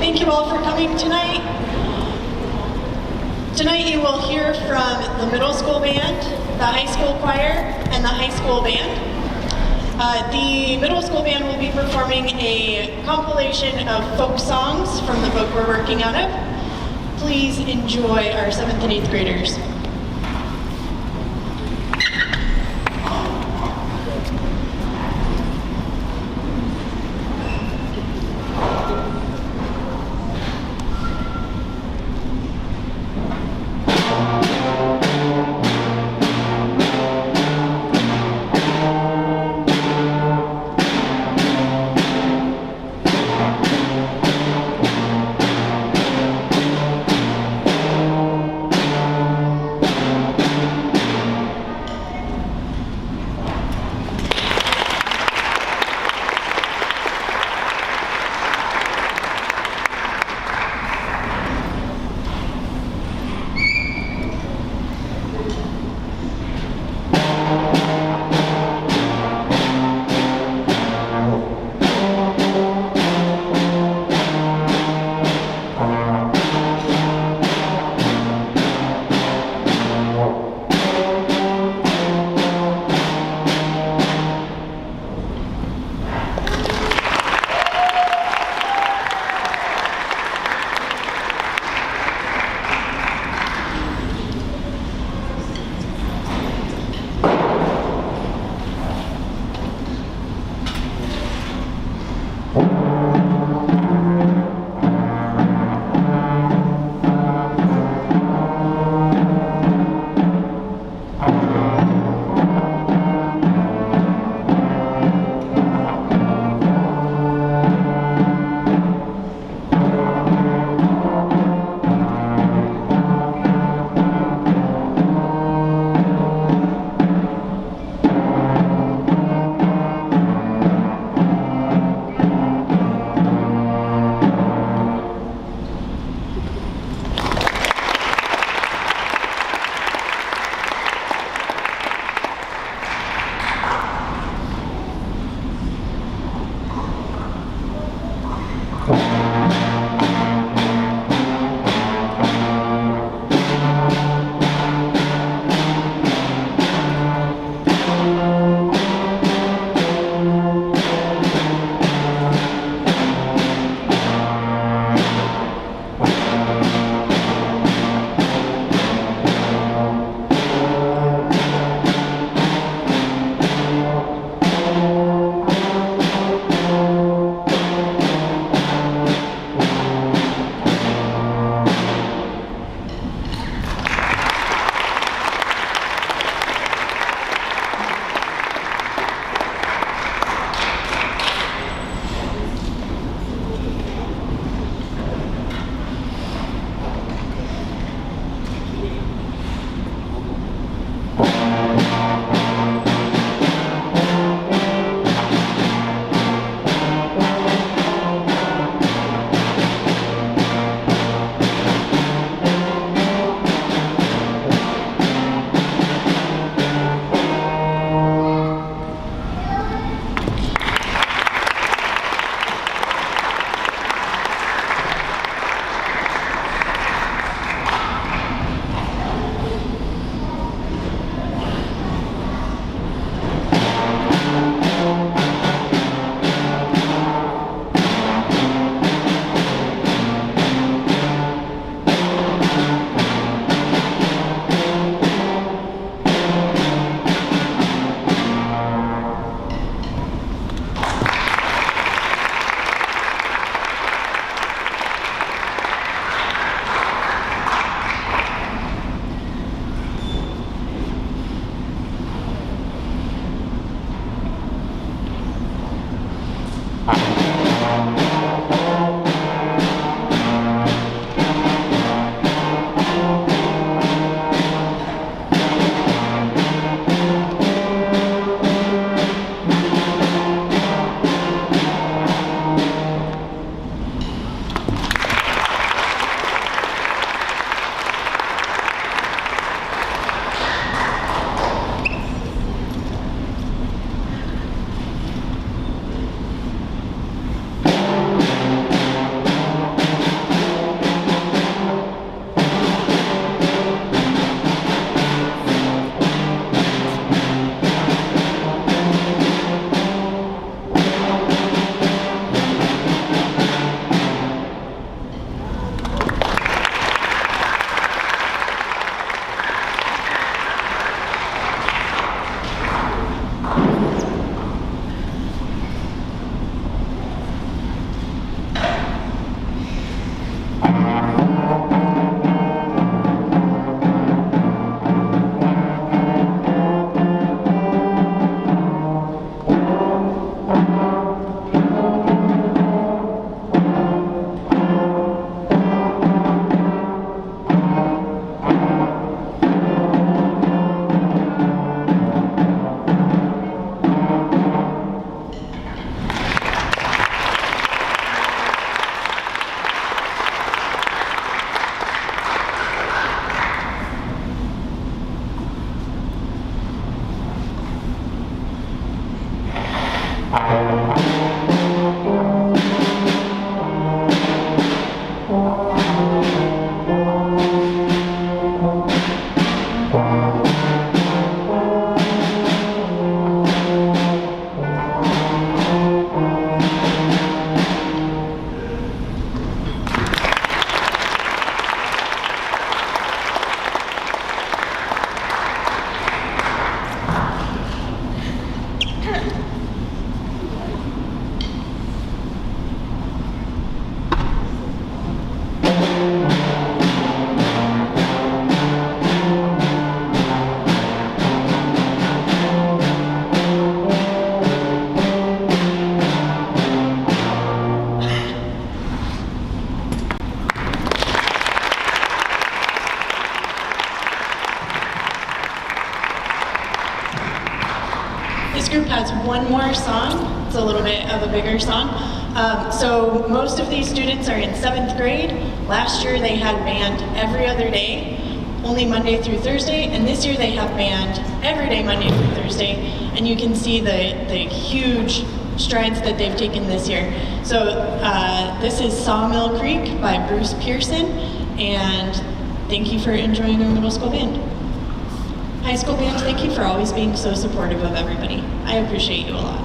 Thank you all for coming tonight. Tonight you will hear from the middle school band, the high school choir, and the high school band. The middle school band will be performing a compilation of folk songs from the book we're working out of. Please enjoy our 7th and 8th graders. one more song. It's a little bit of a bigger song. So most of these students are in 7th grade. Last year they had band every other day, only Monday through Thursday, and this year they have band every day, Monday through Thursday, and you can see the huge strides that they've taken this year. So this is Sawmill Creek by Bruce Pearson, and thank you for enjoying our middle school band. High school band, thank you for always being so supportive of everybody. I appreciate you a lot.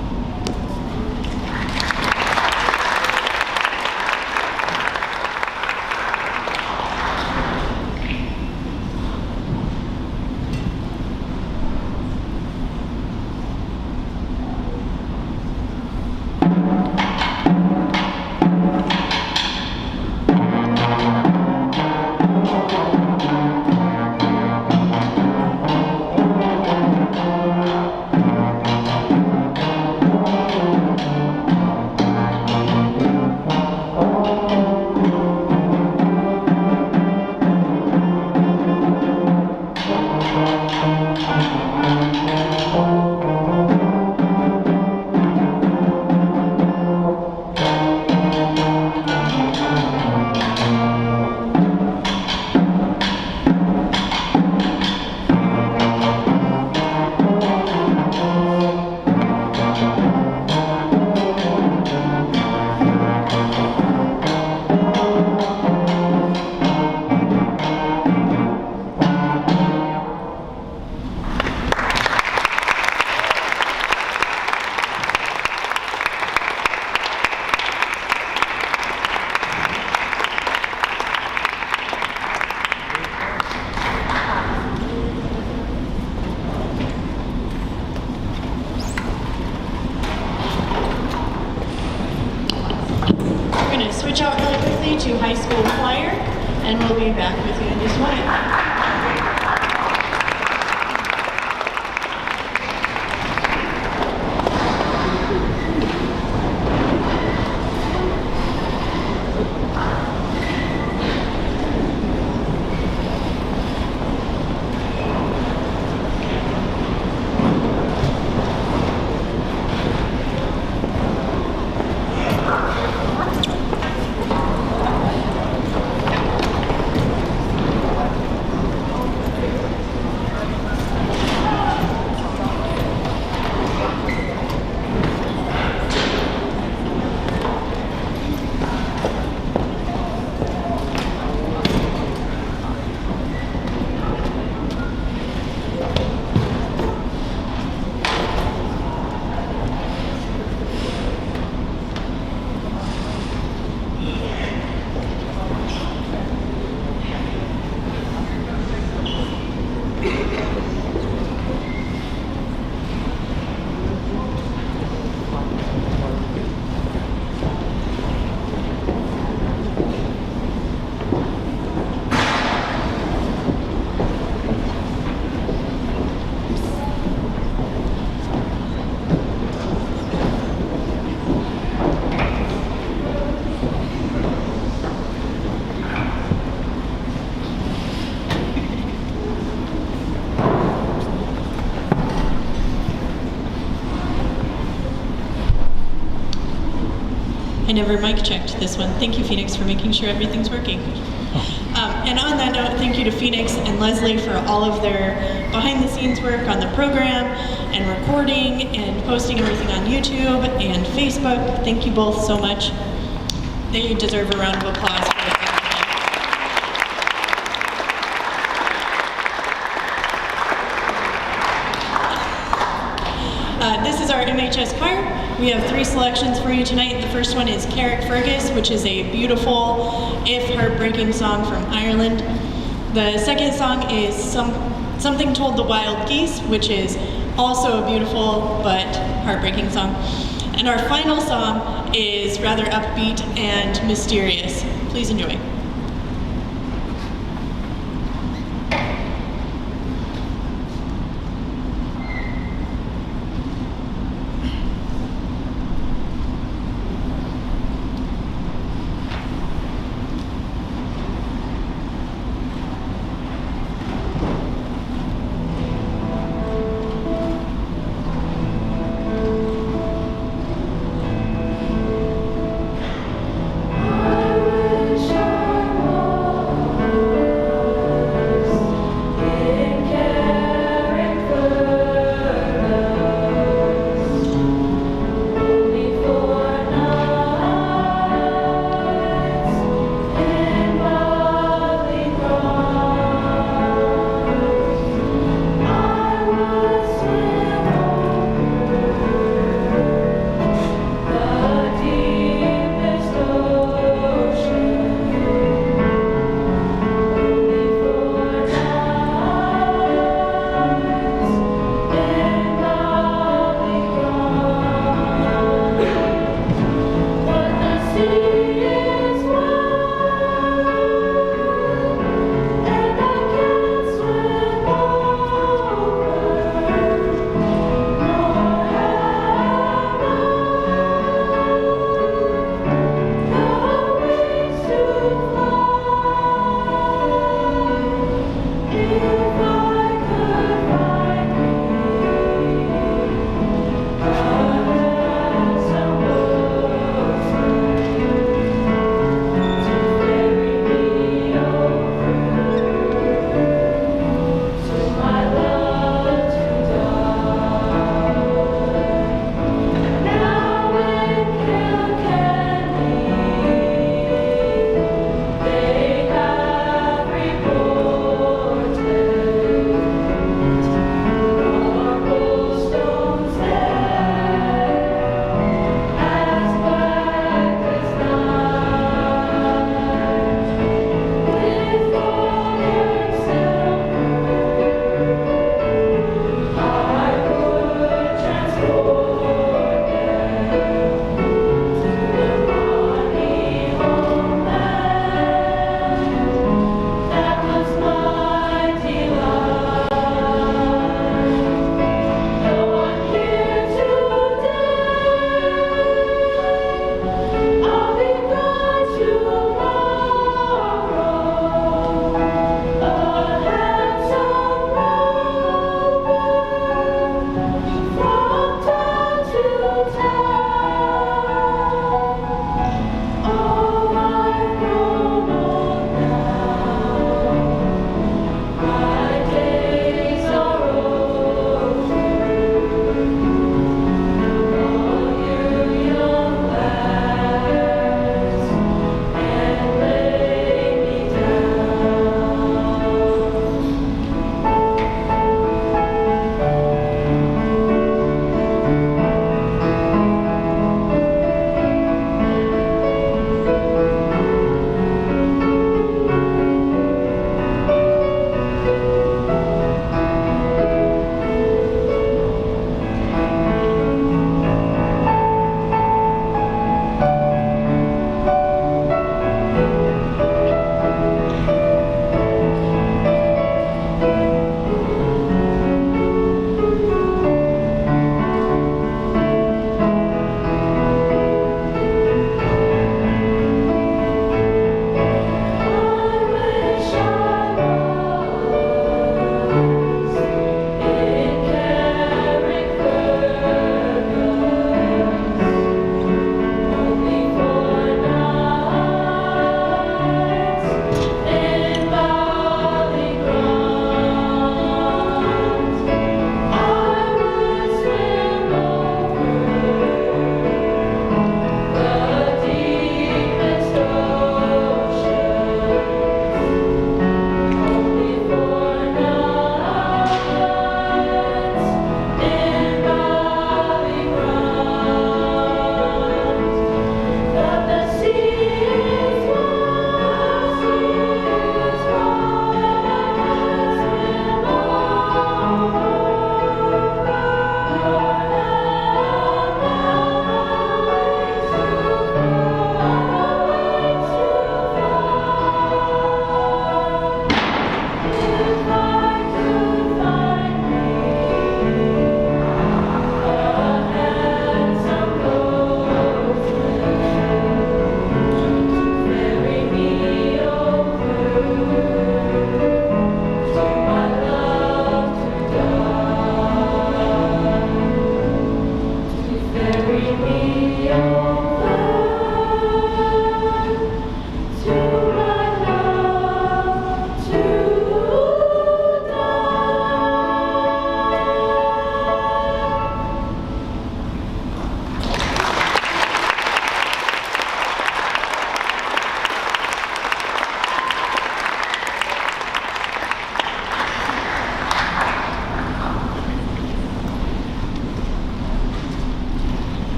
Switch out really quickly to high school choir, and we'll be back with you in just a moment. I never mic checked this one. Thank you, Phoenix, for making sure everything's working. And on that note, thank you to Phoenix and Leslie for all of their behind-the-scenes work on the program and recording and posting everything on YouTube and Facebook. Thank you both so much. They deserve a round of applause for this. This is our MHS Choir. We have 3 selections for you tonight. The first one is Carrick Fergus, which is a beautiful, if heartbreaking song from Ireland. The second song is Something Told the Wild Geese, which is also a beautiful but heartbreaking song. And our final song is rather upbeat and mysterious. Please enjoy.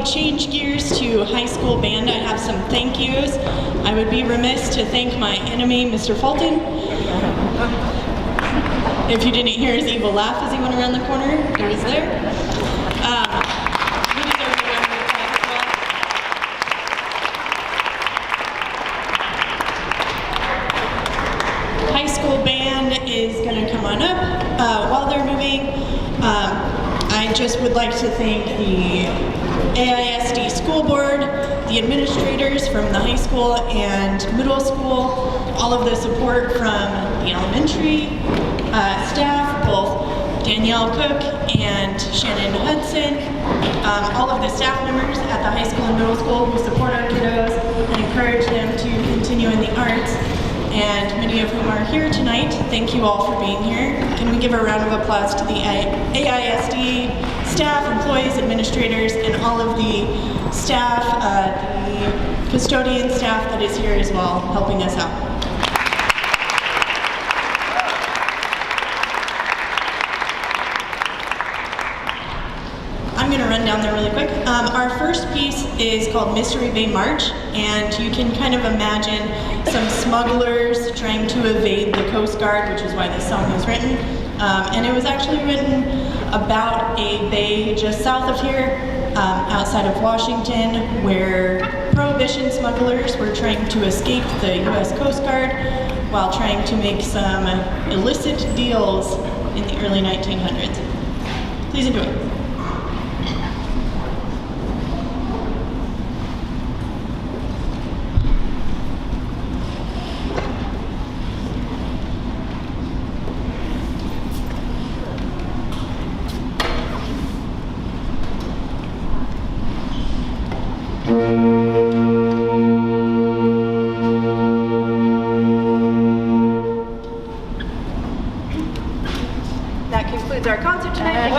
change gears to high school band, I have some thank yous. I would be remiss to thank my enemy, Mr. Fulton. If you didn't hear his evil laugh as he went around the corner, he was there. He deserves a round of applause as well. High school band is going to come on up. While they're moving, I just would like to thank the AISD school board, the administrators from the high school and middle school, all of the support from the elementary staff, both Danielle Cook and Shannon Hudson, all of the staff members at the high school and middle school who support our kiddos and encourage them to continue in the arts, and many of whom are here tonight. Thank you all for being here. Can we give a round of applause to the AISD staff, employees, administrators, and all of the staff, the custodian staff that is here as well, helping us out. I'm going to run down there really quick. Our first piece is called Mystery Bay March, and you can kind of imagine some smugglers trying to evade the Coast Guard, which is why this song was written. And it was actually written about a bay just south of here, outside of Washington, where Prohibition smugglers were trying to escape the U.S. Coast Guard while trying to make some illicit deals in the early 1900s. Please enjoy. Our concert tonight.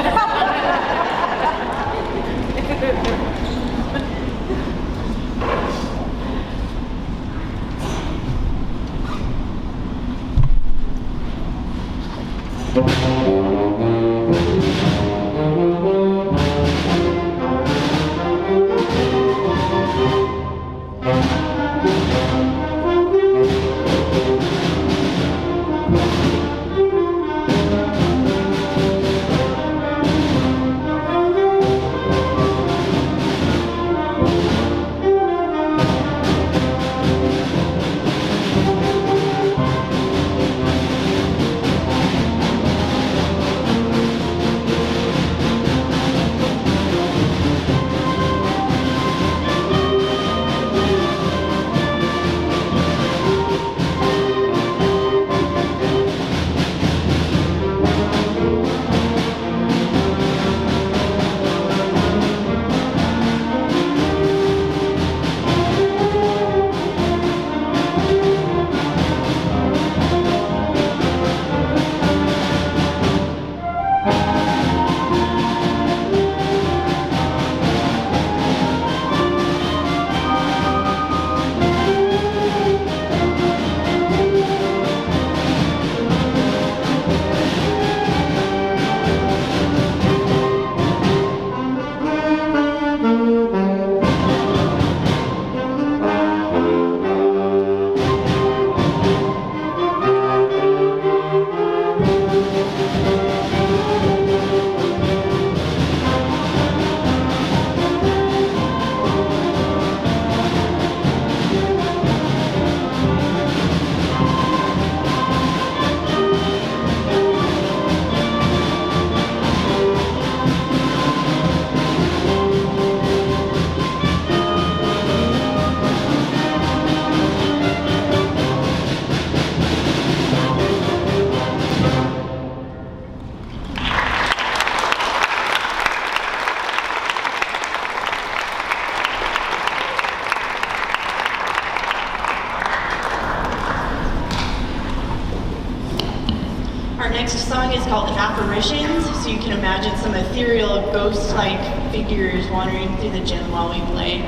Song is called Apparitions, so you can imagine some ethereal ghost-like figures wandering through the gym while we play.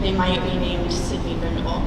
They might be named Sydney Brindle.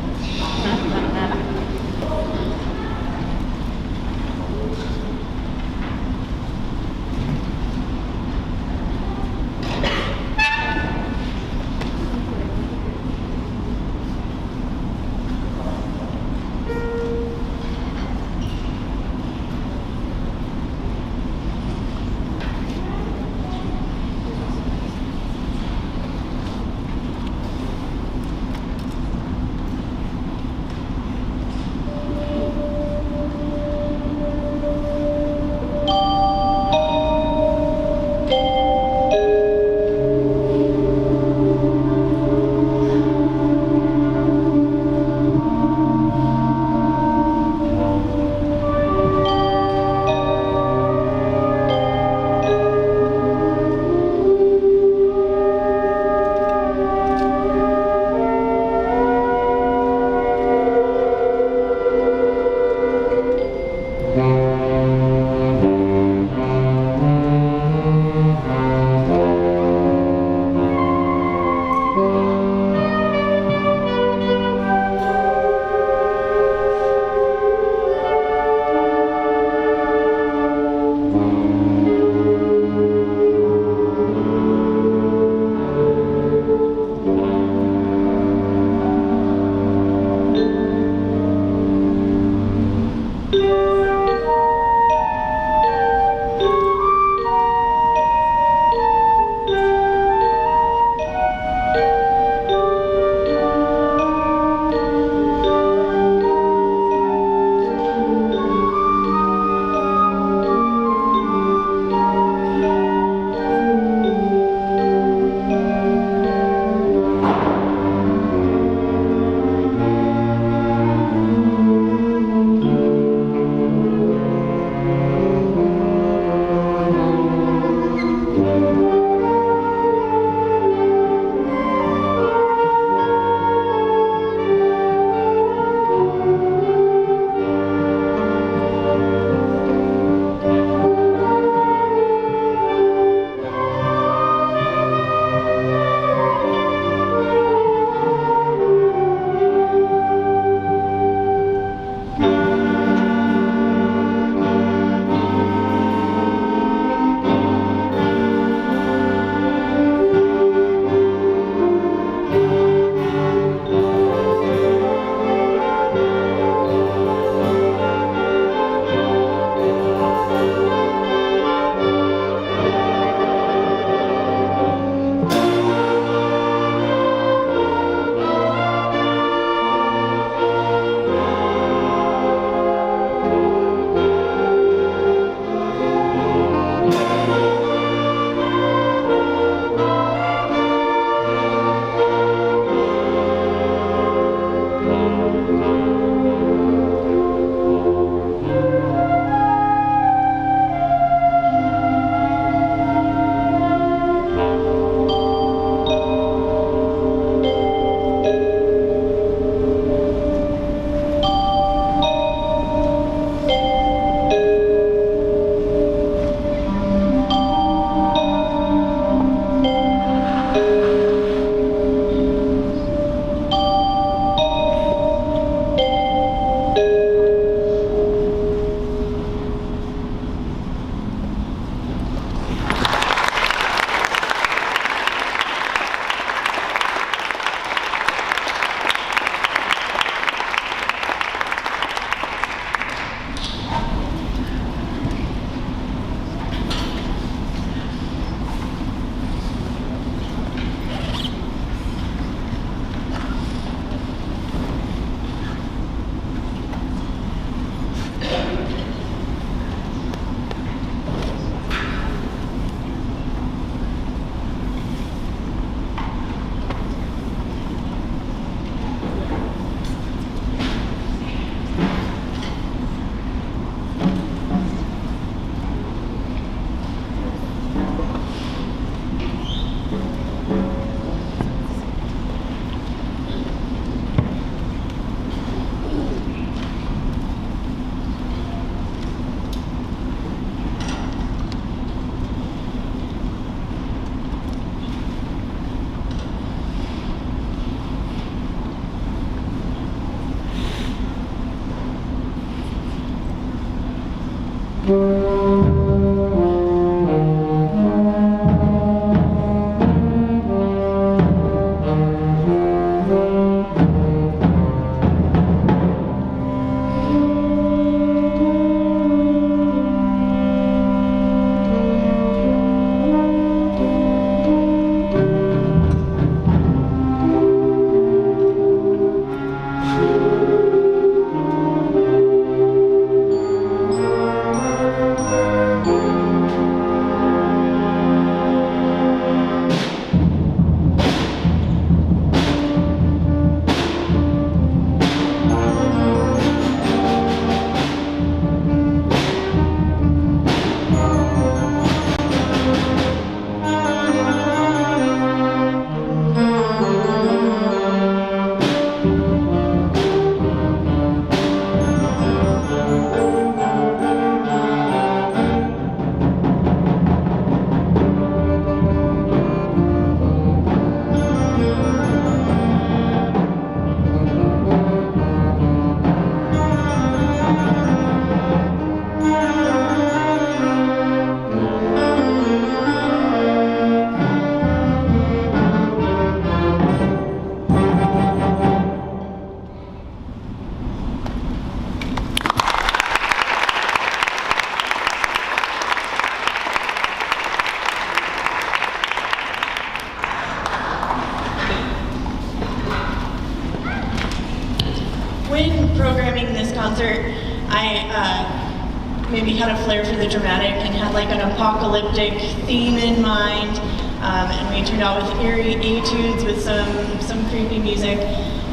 When programming this concert, I maybe had a flair for the dramatic and had like an apocalyptic theme in mind, and we turned out with Eerie Etudes with some creepy music.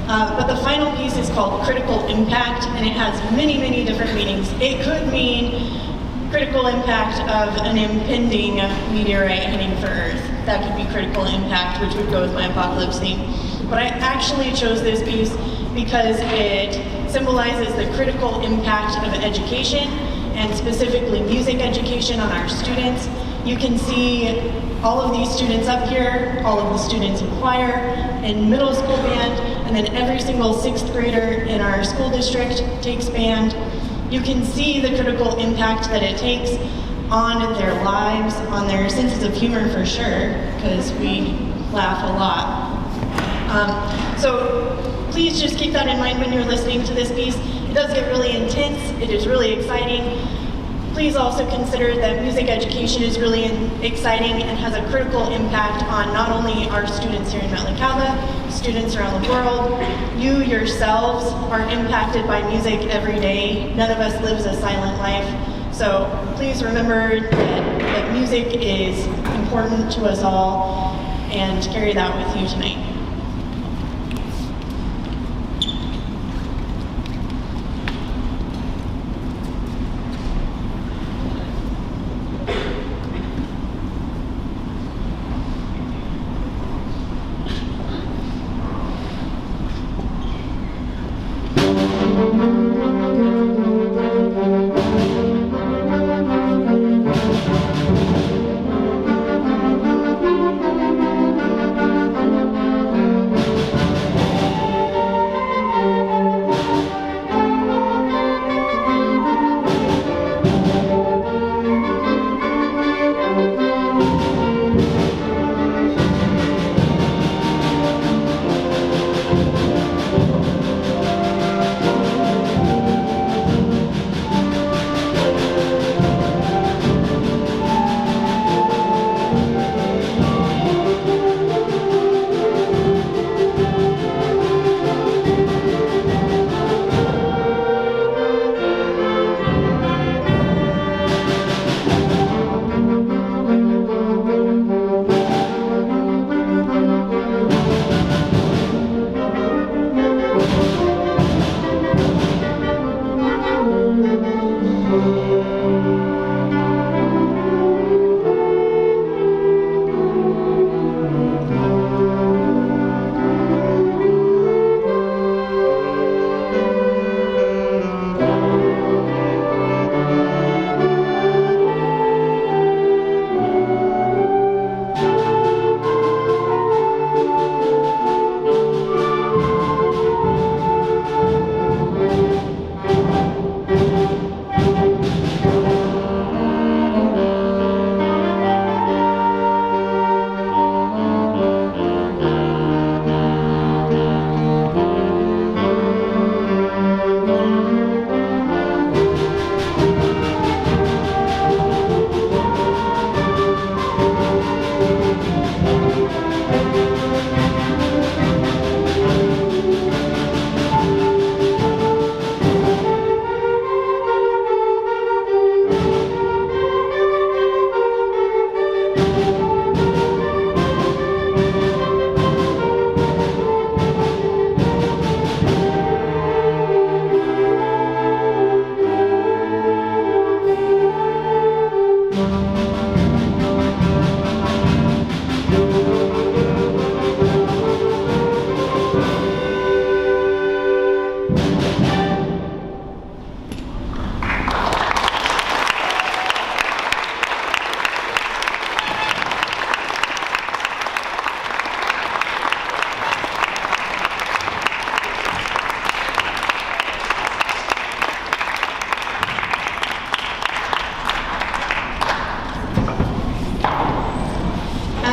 But the final piece is called Critical Impact, and it has many, many different meanings. It could mean critical impact of an impending meteorite hitting for Earth. That could be critical impact, which would go with my apocalypse theme. But I actually chose this piece because it symbolizes the critical impact of education, and specifically music education on our students. You can see all of these students up here, all of the students in choir, in middle school band, and then every single 6th grader in our school district takes band. You can see the critical impact that it takes on their lives, on their senses of humor for sure, because we laugh a lot. So please just keep that in mind when you're listening to this piece. It does get really intense, it is really exciting. Please also consider that music education is really exciting and has a critical impact on not only our students here in Metlakatla, students around the world. You yourselves are impacted by music every day. None of us lives a silent life. So please remember that music is important to us all, and carry that with you tonight.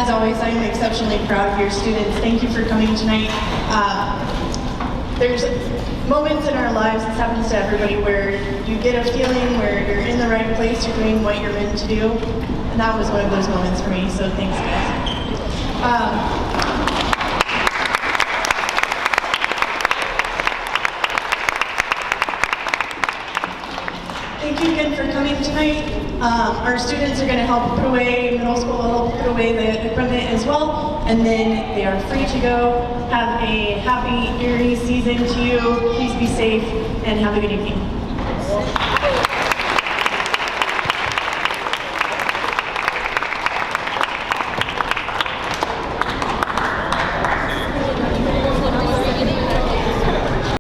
as always, I am exceptionally proud of your students. Thank you for coming tonight. There's moments in our lives, this happens to everybody, where you get a feeling where you're in the right place, you're doing what you're meant to do, and that was one of those moments for me, so thanks guys. Thank you again for coming tonight. Our students are going to help put away, middle school will help put away the equipment as well, and then they are free to go. Have a happy Eerie season to you. Please be safe and have a good evening.